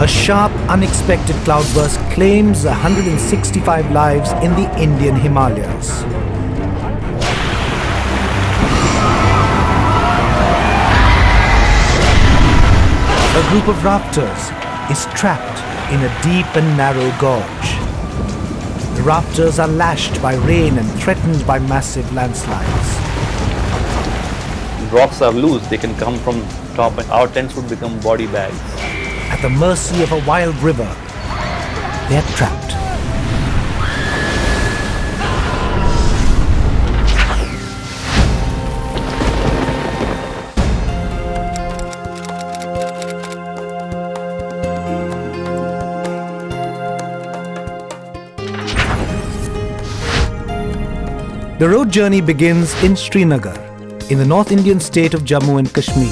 A sharp, unexpected cloudburst claims 165 lives in the Indian Himalayas. A group of rafters is trapped in a deep and narrow gorge. The rafters are lashed by rain and threatened by massive landslides. Rocks are loose, they can come from top and our tents would become body bags. At the mercy of a wild river, they are trapped. The road journey begins in Srinagar, in the North Indian state of Jammu and Kashmir.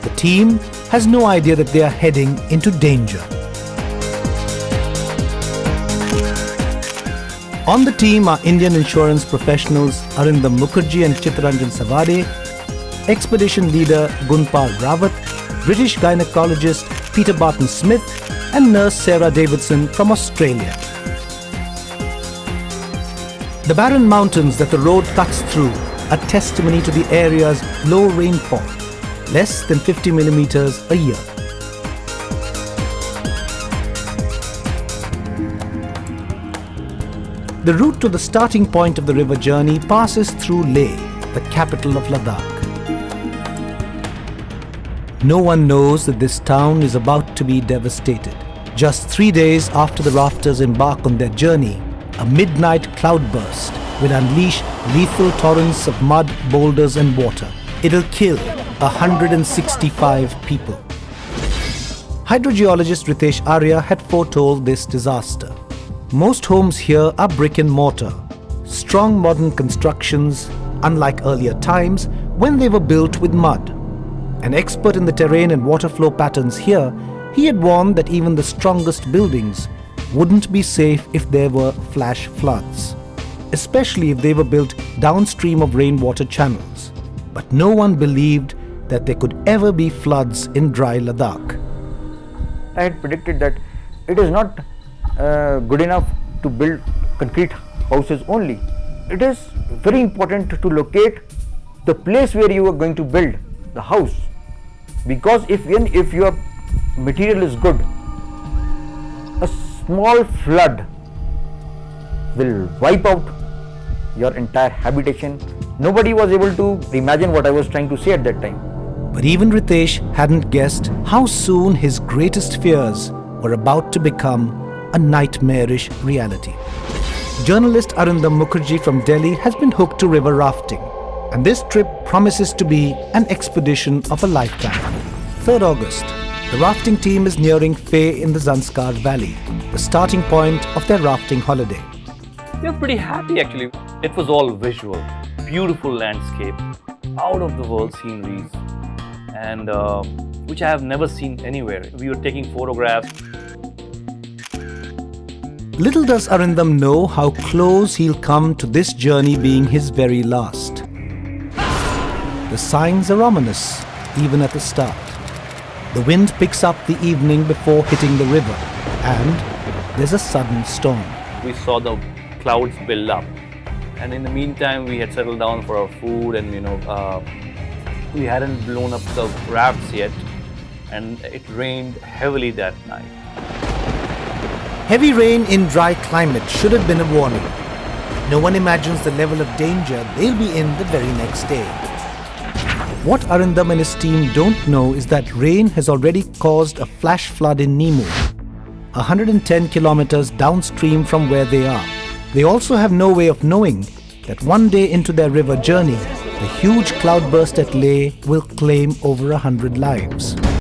The team has no idea that they are heading into danger. On the team are Indian insurance professionals Arindam Mukherjee and Chittaranjan Savade, expedition leader Gunpal Rawat, British gynecologist Peter Barton Smith and nurse Sarah Davidson from Australia. The barren mountains that the road cuts through are testimony to the area's low rainfall, less than 50 millimeters a year. The route to the starting point of the river journey passes through Leh, the capital of Ladakh. No one knows that this town is about to be devastated. Just 3 days after the rafters embark on their journey, a midnight cloudburst will unleash lethal torrents of mud, boulders and water. It'll kill 165 people. Hydrogeologist Ritesh Arya had foretold this disaster. Most homes here are brick and mortar, strong modern constructions, unlike earlier times when they were built with mud. An expert in the terrain and water flow patterns here, he had warned that even the strongest buildings wouldn't be safe if there were flash floods, especially if they were built downstream of rainwater channels. But no one believed that there could ever be floods in dry Ladakh. I had predicted that it is not good enough to build concrete houses only. It is very important to locate the place where you are going to build the house, because if your material is good, a small flood will wipe out your entire habitation. Nobody was able to imagine what I was trying to say at that time. But even Ritesh hadn't guessed how soon his greatest fears were about to become a nightmarish reality. Journalist Arindam Mukherjee from Delhi has been hooked to river rafting, and this trip promises to be an expedition of a lifetime. 3rd August, the rafting team is nearing Fay in the Zanskar Valley, the starting point of their rafting holiday. We were pretty happy actually. It was all visual, beautiful landscape, out of the world sceneries, and which I have never seen anywhere. We were taking photographs. Little does Arindam know how close he'll come to this journey being his very last. The signs are ominous, even at the start. The wind picks up the evening before hitting the river, and there's a sudden storm. We saw the clouds build up, and in the meantime we had settled down for our food, and we hadn't blown up the rafts yet, and it rained heavily that night. Heavy rain in dry climate should have been a warning. No one imagines the level of danger they'll be in the very next day. What Arindam and his team don't know is that rain has already caused a flash flood in Nimu, 110 kilometers downstream from where they are. They also have no way of knowing that one day into their river journey, the huge cloudburst at Leh will claim over 100 lives.